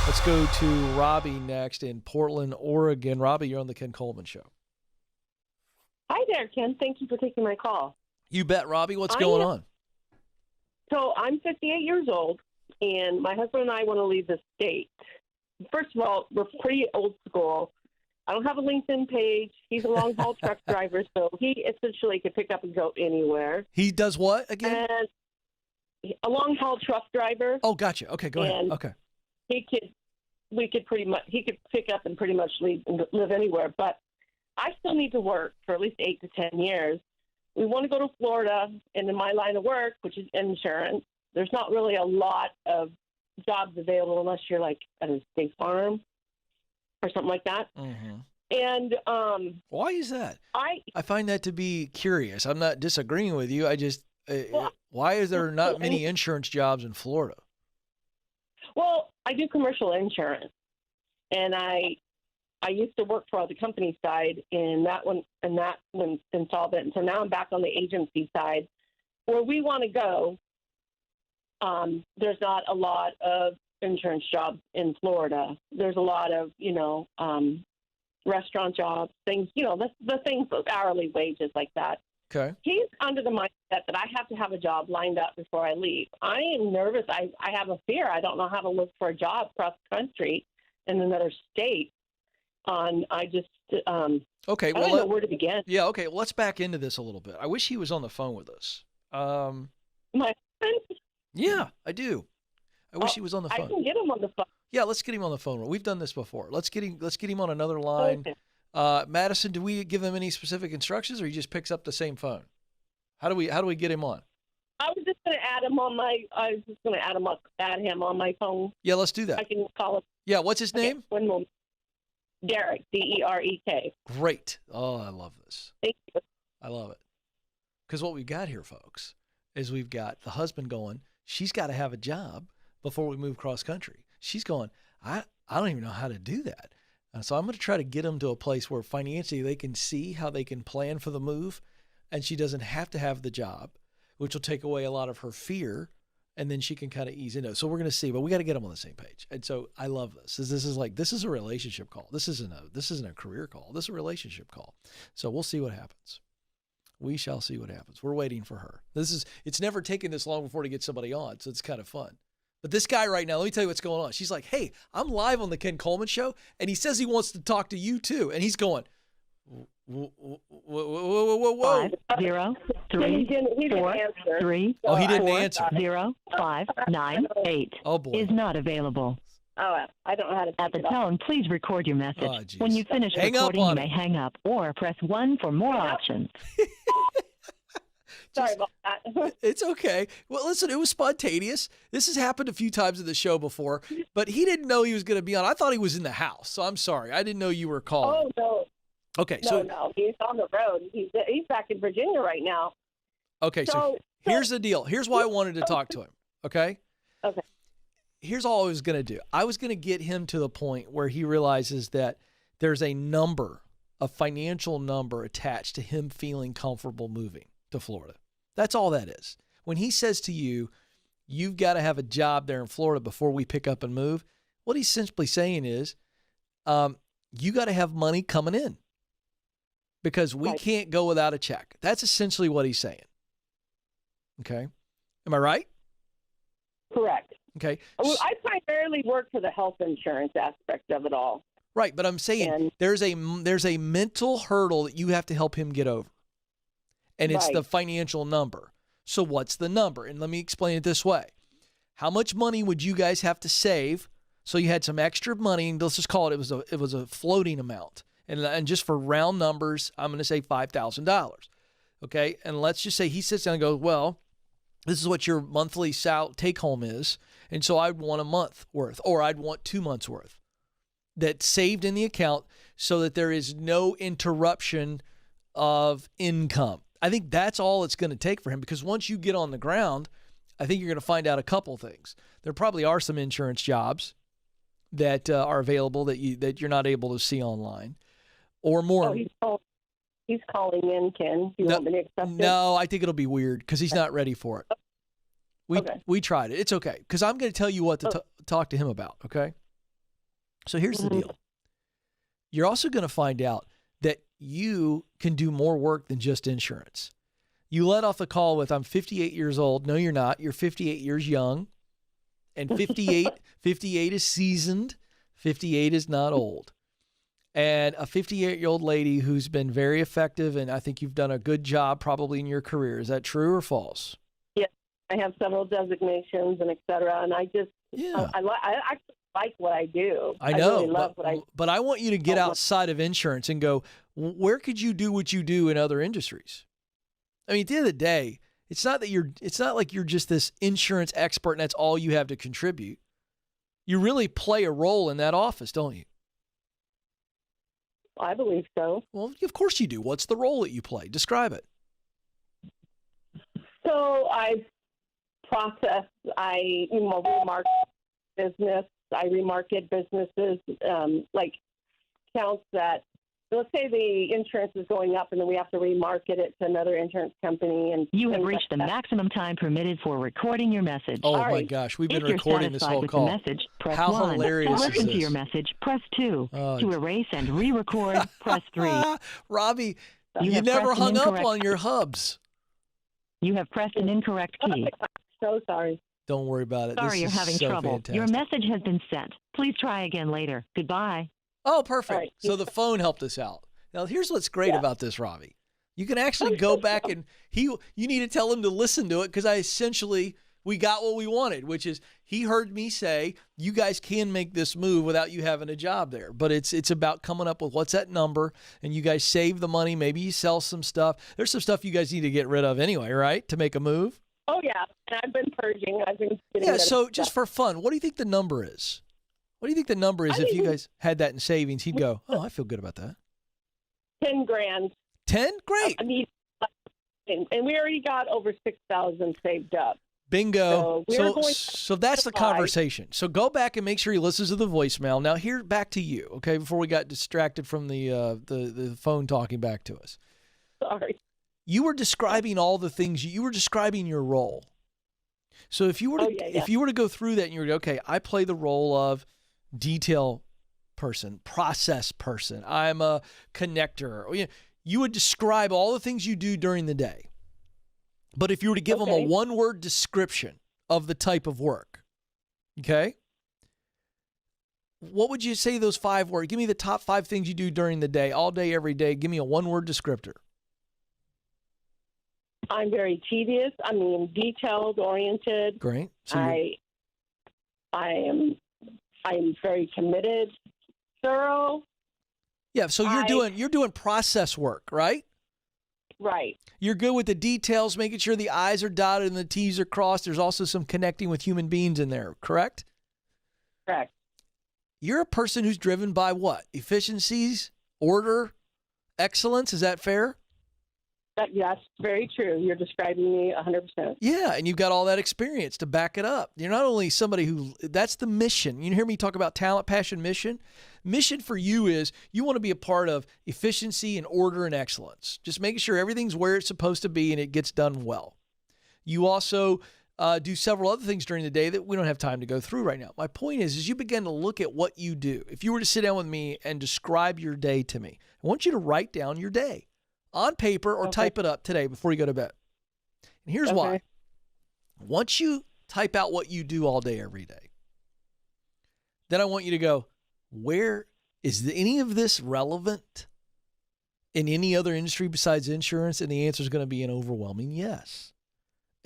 Let's go to Robbie next in Portland, Oregon. Robbie, you're on the Ken Coleman Show. Hi there, Ken. Thank you for taking my call. You bet, Robbie. What's going on? So I'm 58 years old, and my husband and I want to leave the state. First of all, we're pretty old school. I don't have a LinkedIn page. He's a long-haul truck driver, so he essentially could pick up and go anywhere. He does what again? And a long-haul truck driver. Oh, gotcha. Okay, go ahead. Okay. He could pick up and pretty much leave and live anywhere, but I still need to work for at least 8 to 10 years. We want to go to Florida, and in my line of work, which is insurance, there's not really a lot of jobs available unless you're like at a state farm or something like that. Mm-hmm. And why is that? I find that to be curious. I'm not disagreeing with you. I just why is there not many insurance jobs in Florida? Well, I do commercial insurance, and I used to work for the company side, and that went insolvent. And so now I'm back on the agency side. Where we want to go, there's not a lot of insurance jobs in Florida. There's a lot of, restaurant jobs, things, the things, those hourly wages like that. Okay. He's under the mindset that I have to have a job lined up before I leave. I am nervous. I have a fear. I don't know how to look for a job across the country in another state. Okay. I don't know where to begin. Yeah. Okay. Well, let's back into this a little bit. I wish he was on the phone with us. My friend? Yeah, I do. I wish he was on the phone. I can get him on the phone. Yeah, let's get him on the phone. We've done this before. Let's get him on another line. Okay. Madison, do we give him any specific instructions, or he just picks up the same phone? How do we get him on? I was just going to add him on my phone. Yeah, let's do that. I can call him. Yeah, what's his name? One moment. Derek, D-E-R-E-K. Great. Oh, I love this. Thank you. I love it. Because what we've got here, folks, is we've got the husband going, she's got to have a job before we move cross country. She's going, I don't even know how to do that. So I'm going to try to get them to a place where financially they can see how they can plan for the move, and she doesn't have to have the job, which will take away a lot of her fear, and then she can kind of ease into it. So we're going to see, but we got to get them on the same page. And so I love this. This is a relationship call. This isn't a career call. This is a relationship call. So we'll see what happens. We shall see what happens. We're waiting for her. It's never taken this long before to get somebody on, so it's kind of fun. But this guy right now, let me tell you what's going on. She's like, hey, I'm live on the Ken Coleman Show, and he says he wants to talk to you too. And he's going, whoa. 5 0 3 4 3 Oh, he didn't answer. 0 5 9 8 Oh, boy. is not available. Oh, I don't know how to At the tone, please record your message. Oh, geez. When you finish Hang up recording, you on may it. hang up or press 1 for more options. Sorry about that. It's okay. Well, listen, it was spontaneous. This has happened a few times in the show before, but he didn't know he was going to be on. I thought he was in the house, so I'm sorry. I didn't know you were calling. Oh, no. Okay, No, he's on the road. He's back in Virginia right now. Okay, so here's the deal. Here's why I wanted to talk to him, okay? Okay. Here's all I was going to do. I was going to get him to the point where he realizes that there's a financial number attached to him feeling comfortable moving to Florida. That's all that is. When he says to you, you've got to have a job there in Florida before we pick up and move, what he's simply saying is, you got to have money coming in because we can't go without a check. That's essentially what he's saying. Okay. Am I right? Correct. Okay. Well, I primarily work for the health insurance aspect of it all. Right. But I'm saying there's a mental hurdle that you have to help him get over. And it's the financial number. So what's the number? And let me explain it this way. How much money would you guys have to save so you had some extra money? And let's just call it was a floating amount. And just for round numbers, I'm going to say $5,000. Okay? And let's just say he sits down and goes, well, this is what your monthly take home is. And so I'd want a month worth, or I'd want 2 months worth that's saved in the account so that there is no interruption of income. I think that's all it's going to take for him, because once you get on the ground, I think you're going to find out a couple things. There probably are some insurance jobs that are available that you're not able to see online, or more. Oh, he's calling in, Ken. You want me to accept it? No, I think it'll be weird because he's not ready for it. We tried it. It's okay, because I'm going to tell you what to talk to him about. Okay. So here's the deal. You're also going to find out that you can do more work than just insurance. You let off the call with, I'm 58 years old. No, you're not. You're 58 years young. And 58 is seasoned. 58 is not old. And a 58-year-old lady who's been very effective, and I think you've done a good job probably in your career. Is that true or false? Yes. I have several designations and et cetera. And I just, I actually like what I do. I know, really love what I do. But I want you to get outside of insurance and go, where could you do what you do in other industries? I mean, at the end of the day, it's not like you're just this insurance expert and that's all you have to contribute. You really play a role in that office, don't you? I believe so. Well, of course you do. What's the role that you play? Describe it. So I process, I remarket business. I remarket businesses, like accounts that, let's say the insurance is going up and then we have to remarket it to another insurance company. And you have reached the maximum time permitted for recording your message. Oh, my gosh. We've been recording this whole call. Message, press How 1. hilarious is To listen this? to your message, press 2. To erase and re-record, press 3. Robbie, you never hung up on your hubs. You have pressed an incorrect key. So sorry. Don't worry about it. Sorry you're having trouble. Fantastic. Your message has been sent. Please try again later. Goodbye. Oh, perfect. Right. So the phone helped us out. Now, here's what's great about this, Robbie. You can actually go back and you need to tell him to listen to it because we got what we wanted, which is he heard me say, you guys can make this move without you having a job there. But it's about coming up with what's that number, and you guys save the money. Maybe you sell some stuff. There's some stuff you guys need to get rid of anyway, right, to make a move? Oh, yeah. And I've been purging. I've been getting rid of so stuff. just for fun, what do you think the number is? What do you think the number is if you guys had that in savings? He'd go, oh, I feel good about that. 10 grand. 10? Great. I mean, and we already got over 6,000 saved up. Bingo. So So that's the conversation. So go back and make sure he listens to the voicemail. Now here, back to you, okay, before we got distracted from the phone talking back to us. Sorry. You were describing all the things, you were describing your role. So if you were to if you were to go through that and you were to, okay, I play the role of detail person, process person, I'm a connector. You would describe all the things you do during the day. But if you were to give them a one-word description of the type of work, okay, what would you say those 5 words? Give me the top 5 things you do during the day, all day, every day. Give me a one-word descriptor. I'm very tedious. I mean, detailed, oriented. Great. So I'm very committed, thorough. Yeah. So you're doing process work, right? Right. You're good with the details, making sure the I's are dotted and the T's are crossed. There's also some connecting with human beings in there, correct? Correct. You're a person who's driven by what? Efficiencies, order, excellence. Is that fair? That's very true. You're describing me 100%. Yeah, and you've got all that experience to back it up. You're not only somebody that's the mission. You hear me talk about talent, passion, mission? Mission for you is you want to be a part of efficiency and order and excellence. Just making sure everything's where it's supposed to be and it gets done well. You also do several other things during the day that we don't have time to go through right now. My point is you begin to look at what you do. If you were to sit down with me and describe your day to me, I want you to write down your day on paper or type it up today before you go to bed. And here's why. Once you type out what you do all day, every day, then I want you to go, where is any of this relevant in any other industry besides insurance? And the answer is going to be an overwhelming yes.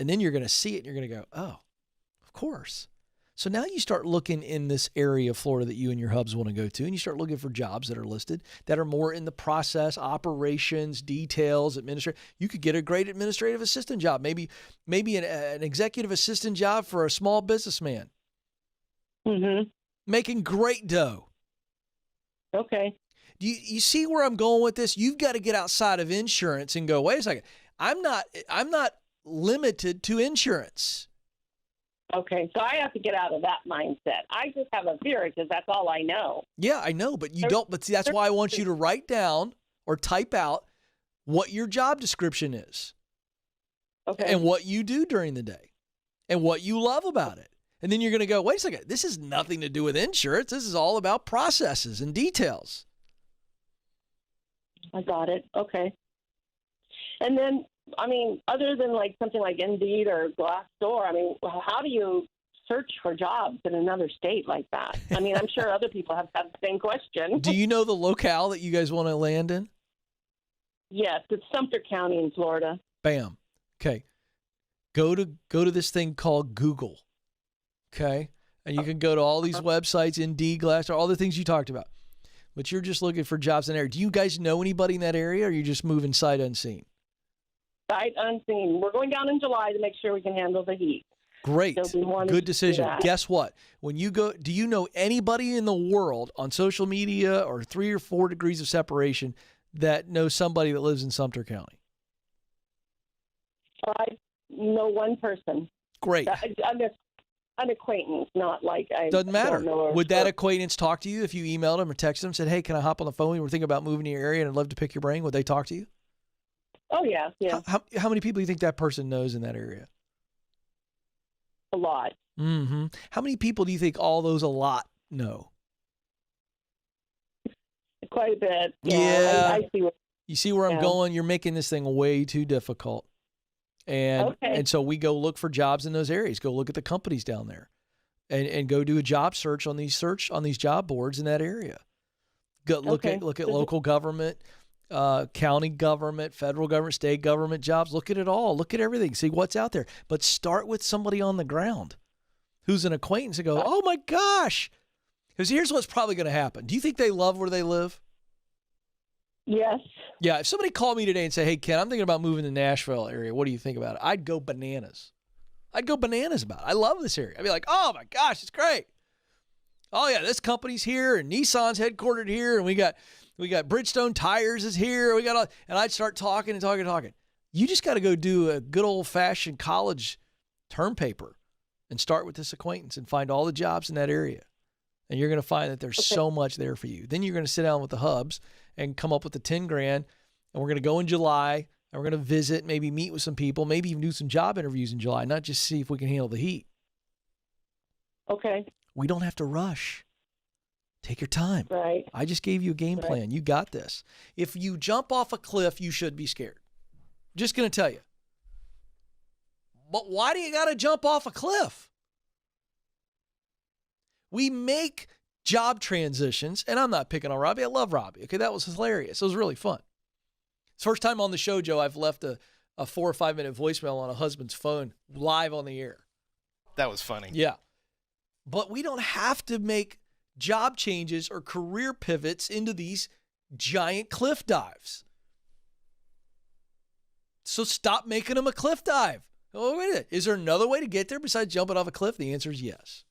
And then you're going to see it and you're going to go, oh, of course. So now you start looking in this area of Florida that you and your hubs want to go to, and you start looking for jobs that are listed that are more in the process, operations, details, administration. You could get a great administrative assistant job, maybe an executive assistant job for a small businessman. Mm-hmm. Making great dough. Okay. Do you see where I'm going with this? You've got to get outside of insurance and go, wait a second. I'm not limited to insurance. Okay, so I have to get out of that mindset. I just have a fear because that's all I know. Yeah, I know, but you don't. But see, that's why I want you to write down or type out what your job description is. Okay. And what you do during the day and what you love about it. And then you're going to go, wait a second, this has nothing to do with insurance. This is all about processes and details. I got it. Okay. And then, I mean, other than like something like Indeed or Glassdoor, I mean, how do you search for jobs in another state like that? I mean, I'm sure other people have had the same question. Do you know the locale that you guys want to land in? Yes, it's Sumter County in Florida. Bam. Okay. Go to this thing called Google. Okay. And you can go to all these websites, Indeed, Glassdoor, all the things you talked about. But you're just looking for jobs in there. Do you guys know anybody in that area, or are you just moving sight unseen? Sight unseen. We're going down in July to make sure we can handle the heat. Great. Good decision. Guess what? When you go, do you know anybody in the world on social media or 3 or 4 degrees of separation that knows somebody that lives in Sumter County? I know one person. Great. An acquaintance, not like I doesn't matter. Don't know. Would that acquaintance talk to you if you emailed them or texted them, said, hey, can I hop on the phone? We're thinking about moving to your area and I'd love to pick your brain. Would they talk to you? Oh, yeah. How many people do you think that person knows in that area? A lot. Mm-hmm. How many people do you think all those a lot know? Quite a bit. Yeah. I see what, you see where I'm going? You're making this thing way too difficult. And so we go look for jobs in those areas. Go look at the companies down there and go do a job search on these job boards in that area. Go look at local government, county government, federal government, state government jobs. Look at it all. Look at everything. See what's out there. But start with somebody on the ground who's an acquaintance and go, oh my gosh. Because here's what's probably going to happen. Do you think they love where they live? Yes. Yeah. If somebody called me today and said, hey, Ken, I'm thinking about moving to the Nashville area. What do you think about it? I'd go bananas. I'd go bananas about it. I love this area. I'd be like, oh my gosh, it's great. Oh yeah, this company's here and Nissan's headquartered here, and we got Bridgestone Tires is here. And I'd start talking. You just got to go do a good old fashioned college term paper and start with this acquaintance and find all the jobs in that area. And you're going to find that there's so much there for you. Then you're going to sit down with the hubs and come up with the 10 grand. And we're going to go in July and we're going to visit, maybe meet with some people, maybe even do some job interviews in July, not just see if we can handle the heat. Okay. We don't have to rush. Take your time. Right. I just gave you a game plan. You got this. If you jump off a cliff, you should be scared. Just going to tell you. But why do you got to jump off a cliff? We make job transitions, and I'm not picking on Robbie. I love Robbie. Okay, that was hilarious. It was really fun. It's the first time on the show, Joe, I've left a 4 or 5 minute voicemail on a husband's phone live on the air. That was funny. Yeah. But we don't have to make job changes or career pivots into these giant cliff dives. So stop making them a cliff dive. Oh, wait a minute. Is there another way to get there besides jumping off a cliff? The answer is yes.